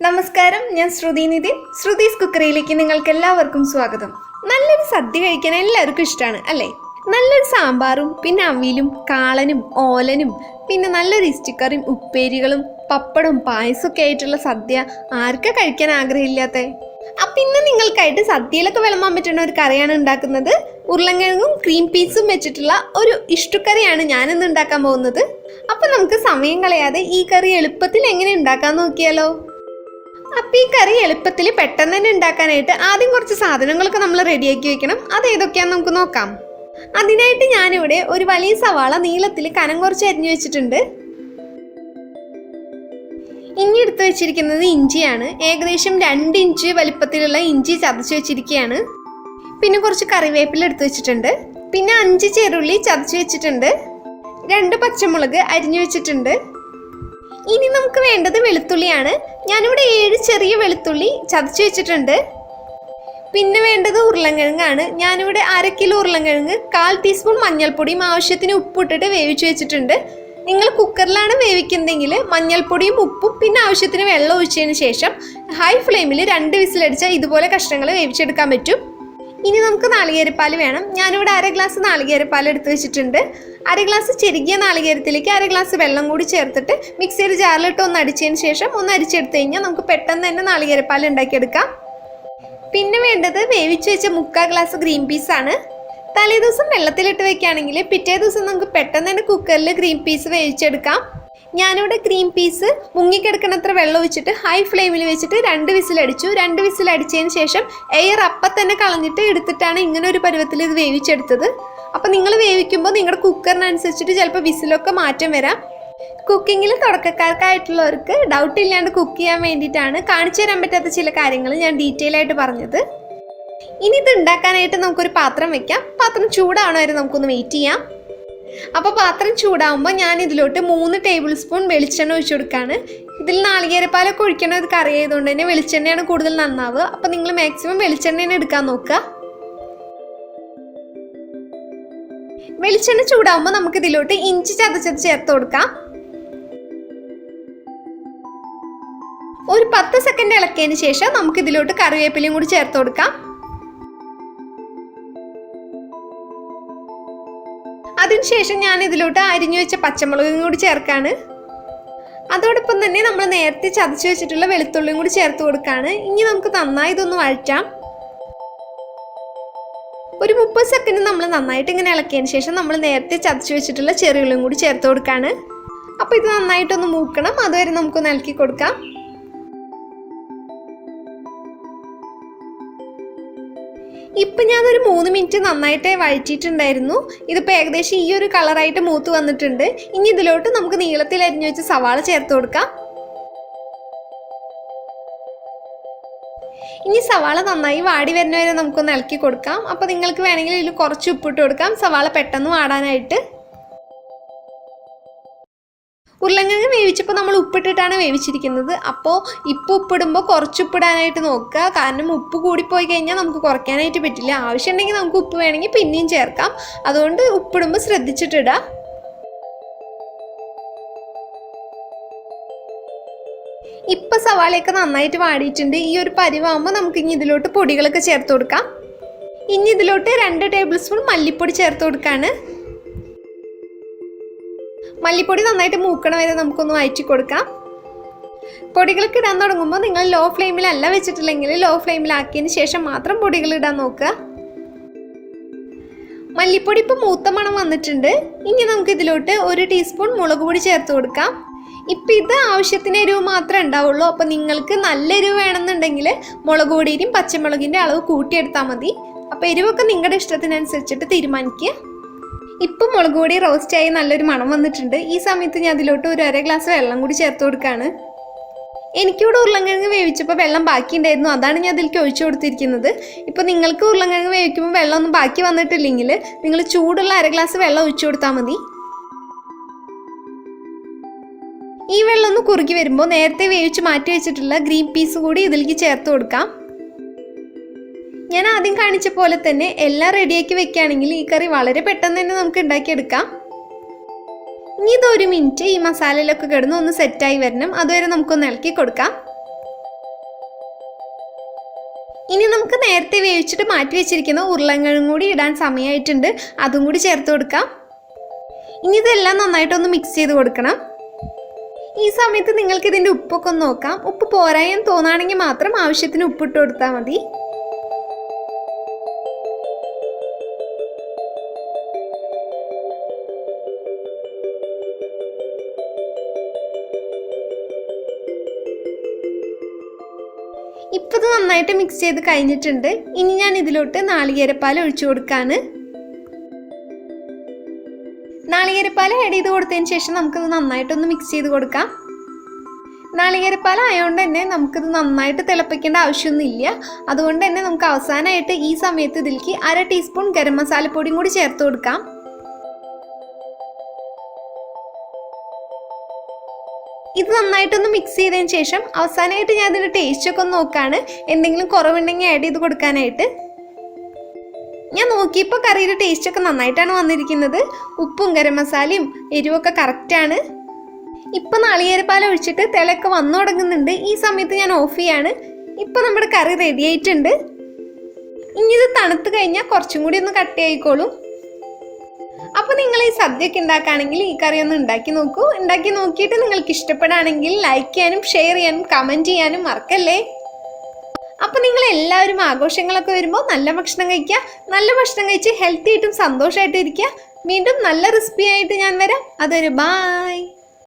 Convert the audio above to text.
നമസ്കാരം, ഞാൻ ശ്രുതി നിതിൻ. ശ്രുതീസ് കുക്കറിയിലേക്ക് നിങ്ങൾക്ക് എല്ലാവർക്കും സ്വാഗതം. നല്ലൊരു സദ്യ കഴിക്കാൻ എല്ലാവർക്കും ഇഷ്ടമാണ് അല്ലേ? നല്ലൊരു സാമ്പാറും പിന്നെ അവിയലും കാളനും ഓലനും പിന്നെ നല്ലൊരു ഇസ്റ്റിക്കറിയും ഉപ്പേരികളും പപ്പടവും പായസമൊക്കെ ആയിട്ടുള്ള സദ്യ ആർക്കാ കഴിക്കാൻ ആഗ്രഹമില്ലാത്ത? അപ്പം ഇന്ന് നിങ്ങൾക്കായിട്ട് സദ്യയിലൊക്കെ വിളമ്പാൻ പറ്റുന്ന ഒരു കറിയാണ് ഉണ്ടാക്കുന്നത്. ഉരുളൻകിഴങ്ങും ക്രീം പീസും വെച്ചിട്ടുള്ള ഒരു ഇഷ്ടുക്കറിയാണ് ഞാനിന്ന് ഉണ്ടാക്കാൻ പോകുന്നത്. അപ്പം നമുക്ക് സമയം കളയാതെ ഈ കറി എളുപ്പത്തിൽ എങ്ങനെ ഉണ്ടാക്കാൻ നോക്കിയാലോ? അപ്പം ഈ കറി എളുപ്പത്തിൽ പെട്ടെന്ന് തന്നെ ഉണ്ടാക്കാനായിട്ട് ആദ്യം കുറച്ച് സാധനങ്ങളൊക്കെ നമ്മൾ റെഡിയാക്കി വെക്കണം. അത് ഏതൊക്കെയാണെന്ന് നമുക്ക് നോക്കാം. അതിനായിട്ട് ഞാനിവിടെ ഒരു വലിയ സവാള നീളത്തിൽ കനം കുറച്ച് അരിഞ്ഞു വെച്ചിട്ടുണ്ട്. ഇനി എടുത്തു വെച്ചിരിക്കുന്നത് ഇഞ്ചിയാണ്. ഏകദേശം 2 ഇഞ്ച് വലിപ്പത്തിലുള്ള ഇഞ്ചി ചതച്ച് വെച്ചിരിക്കുകയാണ്. പിന്നെ കുറച്ച് കറിവേപ്പില എടുത്തു വെച്ചിട്ടുണ്ട്. പിന്നെ 5 ചെറുള്ളി ചതച്ച് വെച്ചിട്ടുണ്ട്. 2 പച്ചമുളക് അരിഞ്ഞു വെച്ചിട്ടുണ്ട്. ഇനി നമുക്ക് വേണ്ടത് വെളുത്തുള്ളിയാണ്. ഞാനിവിടെ 7 ചെറിയ വെളുത്തുള്ളി ചതച്ച് വെച്ചിട്ടുണ്ട്. പിന്നെ വേണ്ടത് ഉരുളൻകിഴങ്ങാണ്. ഞാനിവിടെ 1/2 കിലോ ഉരുളൻകിഴങ്ങ് 1/4 ടീസ്പൂൺ മഞ്ഞൾപ്പൊടിയും ആവശ്യത്തിന് ഉപ്പിട്ടിട്ട് വേവിച്ച് വെച്ചിട്ടുണ്ട്. നിങ്ങൾ കുക്കറിലാണ് വേവിക്കുന്നതെങ്കിൽ മഞ്ഞൾപ്പൊടിയും ഉപ്പും പിന്നെ ആവശ്യത്തിന് വെള്ളം ഒഴിച്ചതിന് ശേഷം ഹൈ ഫ്ലെയിമിൽ 2 വിസിലടിച്ചാൽ ഇതുപോലെ കഷ്ണങ്ങൾ വേവിച്ചെടുക്കാൻ പറ്റും. ഇനി നമുക്ക് നാളികേരപ്പാൽ വേണം. ഞാനിവിടെ 1/2 ഗ്ലാസ് നാളികേരപ്പാൽ എടുത്ത് വെച്ചിട്ടുണ്ട്. 1/2 ഗ്ലാസ് ചെറുകിയ നാളികേരത്തിലേക്ക് 1/2 ഗ്ലാസ് വെള്ളം കൂടി ചേർത്തിട്ട് മിക്സിയുടെ ജാറിലിട്ട് ഒന്ന് അടിച്ചതിന് ശേഷം ഒന്ന് അരിച്ചെടുത്ത് കഴിഞ്ഞാൽ നമുക്ക് പെട്ടെന്ന് തന്നെ നാളികേരപ്പാൽ ഉണ്ടാക്കിയെടുക്കാം. പിന്നെ വേണ്ടത് വേവിച്ച് വെച്ച 3/4 ഗ്ലാസ് ഗ്രീൻ പീസാണ്. തലേ ദിവസം വെള്ളത്തിലിട്ട് വെക്കുകയാണെങ്കിൽ പിറ്റേ ദിവസം നമുക്ക് പെട്ടെന്ന് തന്നെ കുക്കറിൽ ഗ്രീൻ പീസ് വേവിച്ചെടുക്കാം. ഞാനിവിടെ ഗ്രീൻ പീസ് മുങ്ങിക്കിടക്കണത്ര വെള്ളം ഒഴിച്ചിട്ട് ഹൈ ഫ്ലെയിമിൽ വെച്ചിട്ട് 2 വിസിലടിച്ചു. 2 വിസിലടിച്ചതിന് ശേഷം എയർ അപ്പം തന്നെ കളഞ്ഞിട്ട് എടുത്തിട്ടാണ് ഇങ്ങനെ ഒരു പരുവത്തിൽ ഇത് വേവിച്ചെടുത്തത്. അപ്പം നിങ്ങൾ വേവിക്കുമ്പോൾ നിങ്ങളുടെ കുക്കറിനനുസരിച്ചിട്ട് ചിലപ്പോൾ വിസിലൊക്കെ മാറ്റം വരാം. കുക്കിങ്ങിൽ തുടക്കക്കാർക്കായിട്ടുള്ളവർക്ക് ഡൗട്ട് ഇല്ലാണ്ട് കുക്ക് ചെയ്യാൻ വേണ്ടിയിട്ടാണ് കാണിച്ചു തരാൻ പറ്റാത്ത ചില കാര്യങ്ങൾ ഞാൻ ഡീറ്റെയിൽ ആയിട്ട് പറഞ്ഞത്. ഇനി ഇത് ഉണ്ടാക്കാനായിട്ട് നമുക്കൊരു പാത്രം വെക്കാം. പാത്രം ചൂടാവണ വരെ നമുക്കൊന്ന് വെയിറ്റ് ചെയ്യാം. അപ്പോൾ പാത്രം ചൂടാവുമ്പോൾ ഞാൻ ഇതിലോട്ട് 3 ടേബിൾ സ്പൂൺ വെളിച്ചെണ്ണ ഒഴിച്ചു കൊടുക്കുകയാണ്. ഇതിൽ നാളികേരപ്പാലൊക്കെ ഒഴിക്കണ ഒരു കറി ആയതുകൊണ്ട് തന്നെ വെളിച്ചെണ്ണയാണ് കൂടുതൽ നന്നാവുക. അപ്പോൾ നിങ്ങൾ മാക്സിമം വെളിച്ചെണ്ണ തന്നെ എടുക്കാൻ നോക്കുക. വെളിച്ചെണ്ണ ചൂടാവുമ്പോൾ നമുക്ക് ഇതിലോട്ട് ഇഞ്ചി ചതച്ചത് ചേർത്ത് കൊടുക്കാം. ഒരു 10 സെക്കൻഡ് ഇളക്കിയതിന് ശേഷം നമുക്ക് ഇതിലോട്ട് കറിവേപ്പിലയും കൂടി ചേർത്ത് കൊടുക്കാം. അതിനുശേഷം ഞാൻ ഇതിലോട്ട് അരിഞ്ഞു വെച്ച പച്ചമുളകും കൂടി ചേർക്കാണ്. അതോടൊപ്പം തന്നെ നമ്മൾ നേരത്തെ ചതച്ച് വെച്ചിട്ടുള്ള വെളുത്തുള്ളിയും കൂടി ചേർത്ത് കൊടുക്കുകയാണ്. ഇനി നമുക്ക് നന്നായി ഇതൊന്ന് വഴറ്റാം. ഒരു 30 സെക്കൻഡ് നമ്മൾ നന്നായിട്ട് ഇങ്ങനെ ഇളക്കിയതിന് ശേഷം നമ്മൾ നേരത്തെ ചതച്ച് വെച്ചിട്ടുള്ള ചെറിയുള്ളിയും കൂടി ചേർത്ത് കൊടുക്കുകയാണ്. അപ്പോൾ ഇത് നന്നായിട്ടൊന്ന് മൂക്കണം. അതുവരെ നമുക്കൊന്ന് ഇളക്കി കൊടുക്കാം. ഇപ്പം ഞാനൊരു 3 മിനിറ്റ് നന്നായിട്ട് വഴറ്റിയിട്ടുണ്ടായിരുന്നു. ഇതിപ്പോൾ ഏകദേശം ഈ ഒരു കളറായിട്ട് മൂത്ത് വന്നിട്ടുണ്ട്. ഇനി ഇതിലോട്ട് നമുക്ക് നീളത്തിൽ അരിഞ്ഞു വെച്ച് സവാള ചേർത്ത് കൊടുക്കാം. ഇനി സവാള നന്നായി വാടി വരുന്ന വരെ നമുക്കൊന്ന് ഇളക്കി കൊടുക്കാം. അപ്പോൾ നിങ്ങൾക്ക് വേണമെങ്കിൽ ഇതിൽ കുറച്ച് ഉപ്പിട്ട് കൊടുക്കാം, സവാള പെട്ടെന്ന് വാടാനായിട്ട്. ഉരുളൻകിഴങ്ങ് വേവിച്ചപ്പോൾ നമ്മൾ ഉപ്പിട്ടിട്ടാണ് വേവിച്ചിരിക്കുന്നത്. അപ്പോൾ ഇപ്പോൾ ഉപ്പിടുമ്പോൾ കുറച്ച് ഉപ്പിടാനായിട്ട് നോക്കുക. കാരണം ഉപ്പ് കൂടിപ്പോയി കഴിഞ്ഞാൽ നമുക്ക് കുറയ്ക്കാനായിട്ട് പറ്റില്ല. ആവശ്യമുണ്ടെങ്കിൽ നമുക്ക് ഉപ്പ് വേണമെങ്കിൽ പിന്നെയും ചേർക്കാം. അതുകൊണ്ട് ഉപ്പിടുമ്പോൾ ശ്രദ്ധിച്ചിട്ടിടുക. ഇപ്പം സവാളയൊക്കെ നന്നായിട്ട് വാടിയിട്ടുണ്ട്. ഈ ഒരു പരിവാകുമ്പോൾ നമുക്ക് ഇനി ഇതിലോട്ട് പൊടികളൊക്കെ ചേർത്ത് കൊടുക്കാം. ഇനി ഇതിലോട്ട് 2 ടേബിൾ സ്പൂൺ മല്ലിപ്പൊടി ചേർത്ത് കൊടുക്കുകയാണ്. മല്ലിപ്പൊടി നന്നായിട്ട് മൂക്കണ വരെ നമുക്കൊന്ന് വഴറ്റി കൊടുക്കാം. പൊടികളൊക്കെ ഇടാൻ തുടങ്ങുമ്പോൾ നിങ്ങൾ ലോ ഫ്ലെയിമിലല്ല വെച്ചിട്ടില്ലെങ്കിൽ ലോ ഫ്ലെയിമിലാക്കിയതിന് ശേഷം മാത്രം പൊടികൾ ഇടാൻ നോക്കുക. മല്ലിപ്പൊടി ഇപ്പോൾ മൂത്ത മണം വന്നിട്ടുണ്ട്. ഇനി നമുക്ക് ഇതിലോട്ട് 1 ടീസ്പൂൺ മുളക് പൊടി ചേർത്ത് കൊടുക്കാം. ഇപ്പം ഇത് ആവശ്യത്തിന് എരിവ് മാത്രമേ ഉണ്ടാവുള്ളൂ. അപ്പോൾ നിങ്ങൾക്ക് നല്ല എരിവ് വേണമെന്നുണ്ടെങ്കിൽ മുളക് പൊടിയും പച്ചമുളകിൻ്റെ അളവ് കൂട്ടിയെടുത്താൽ മതി. അപ്പോൾ എരിവൊക്കെ നിങ്ങളുടെ ഇഷ്ടത്തിനനുസരിച്ചിട്ട് തീരുമാനിക്കുക. ഇപ്പം മുളക് പൊടി റോസ്റ്റായി നല്ലൊരു മണം വന്നിട്ടുണ്ട്. ഈ സമയത്ത് ഞാൻ അതിലോട്ട് ഒരു 1/2 ഗ്ലാസ് വെള്ളം കൂടി ചേർത്ത് കൊടുക്കുകയാണ്. എനിക്കിവിടെ ഉരുളൻകിഴങ്ങ് വേവിച്ചപ്പോൾ വെള്ളം ബാക്കി ഉണ്ടായിരുന്നു. അതാണ് ഞാൻ അതിലേക്ക് ഒഴിച്ചു കൊടുത്തിരിക്കുന്നത്. ഇപ്പോൾ നിങ്ങൾക്ക് ഉരുളൻകിഴങ്ങ് വേവിക്കുമ്പോൾ വെള്ളമൊന്നും ബാക്കി വന്നിട്ടില്ലെങ്കിൽ നിങ്ങൾ ചൂടുള്ള 1/2 ഗ്ലാസ് വെള്ളം ഒഴിച്ചു കൊടുത്താൽ മതി. ഈ വെള്ളം ഒന്ന് കുറുകി വരുമ്പോൾ നേരത്തെ വേവിച്ച് മാറ്റി വെച്ചിട്ടുള്ള ഗ്രീൻ പീസ് കൂടി ഇതിലേക്ക് ചേർത്ത് കൊടുക്കാം. ഞാൻ ആദ്യം കാണിച്ച പോലെ തന്നെ എല്ലാം റെഡിയാക്കി വെക്കുകയാണെങ്കിൽ ഈ കറി വളരെ പെട്ടെന്ന് തന്നെ നമുക്ക് ഉണ്ടാക്കിയെടുക്കാം. ഇനി ഇത് 1 മിനിറ്റ് ഈ മസാലയിലൊക്കെ കിടന്ന് ഒന്ന് സെറ്റായി വരണം. അതുവരെ നമുക്കൊന്ന് ഇളക്കി കൊടുക്കാം. ഇനി നമുക്ക് നേരത്തെ വേവിച്ചിട്ട് മാറ്റി വെച്ചിരിക്കുന്ന ഉരുളൻകിഴങ്ങും കൂടി ഇടാൻ സമയമായിട്ടുണ്ട്. അതും കൂടി ചേർത്ത് കൊടുക്കാം. ഇനി ഇതെല്ലാം നന്നായിട്ടൊന്ന് മിക്സ് ചെയ്ത് കൊടുക്കണം. ഈ സമയത്ത് നിങ്ങൾക്ക് ഇതിൻ്റെ ഉപ്പൊക്കെ ഒന്ന് നോക്കാം. ഉപ്പ് പോരായെന്ന് തോന്നുകയാണെങ്കിൽ മാത്രം ആവശ്യത്തിന് ഉപ്പിട്ട് കൊടുത്താൽ മതി. ഇപ്പോൾ ഇത് നന്നായിട്ട് മിക്സ് ചെയ്ത് കഴിഞ്ഞിട്ടുണ്ട്. ഇനി ഞാൻ ഇതിലോട്ട് നാളികേരപ്പാൽ ഒഴിച്ചു കൊടുക്കാണ്. നാളികേരപ്പാൽ ആഡ് ചെയ്ത് കൊടുത്തതിന് ശേഷം നമുക്കിത് നന്നായിട്ടൊന്ന് മിക്സ് ചെയ്ത് കൊടുക്കാം. നാളികേരപ്പാൽ ആയതുകൊണ്ട് തന്നെ നമുക്കിത് നന്നായിട്ട് തിളപ്പിക്കേണ്ട ആവശ്യമൊന്നുമില്ല. അതുകൊണ്ട് തന്നെ നമുക്ക് അവസാനമായിട്ട് ഈ സമയത്ത് ഇതിലേക്ക് 1/2 ടീസ്പൂൺ ഗരം മസാലപ്പൊടിയും കൂടി ചേർത്ത് കൊടുക്കാം. ഇത് നന്നായിട്ടൊന്ന് മിക്സ് ചെയ്തതിന് ശേഷം അവസാനമായിട്ട് ഞാൻ ഇതിൻ്റെ ടേസ്റ്റൊക്കെ ഒന്ന് നോക്കുകയാണ്. എന്തെങ്കിലും കുറവുണ്ടെങ്കിൽ ആഡ് ചെയ്ത് കൊടുക്കാനായിട്ട്. ഞാൻ നോക്കിയപ്പോൾ കറിയുടെ ടേസ്റ്റൊക്കെ നന്നായിട്ടാണ് വന്നിരിക്കുന്നത്. ഉപ്പും ഗരം മസാലയും എരിവൊക്കെ കറക്റ്റാണ്. ഇപ്പം നാളികേരപ്പാൽ ഒഴിച്ചിട്ട് തിളയൊക്കെ വന്നു തുടങ്ങുന്നുണ്ട്. ഈ സമയത്ത് ഞാൻ ഓഫ് ചെയ്യാണ്. ഇപ്പം നമ്മുടെ കറി റെഡി ആയിട്ടുണ്ട്. ഇനി ഇത് തണുത്ത് കഴിഞ്ഞാൽ കുറച്ചും കൂടി ഒന്ന് കട്ടിയായിക്കോളും. അപ്പോൾ നിങ്ങൾ ഈ സദ്യയൊക്കെ ഉണ്ടാക്കുകയാണെങ്കിൽ ഈ കറി ഒന്ന് ഉണ്ടാക്കി നോക്കൂ. ഉണ്ടാക്കി നോക്കിയിട്ട് നിങ്ങൾക്ക് ഇഷ്ടപ്പെടുകയാണെങ്കിൽ ലൈക്ക് ചെയ്യാനും ഷെയർ ചെയ്യാനും കമൻറ്റ് ചെയ്യാനും മറക്കല്ലേ. അപ്പോൾ നിങ്ങൾ എല്ലാവരും ആഘോഷങ്ങളൊക്കെ വരുമ്പോൾ നല്ല ഭക്ഷണം കഴിക്കുക. നല്ല ഭക്ഷണം കഴിച്ച് ഹെൽത്തി ആയിട്ടും സന്തോഷമായിട്ടും ഇരിക്കുക. വീണ്ടും നല്ല റെസിപ്പി ആയിട്ട് ഞാൻ വരാം. അതൊരു ബായ്.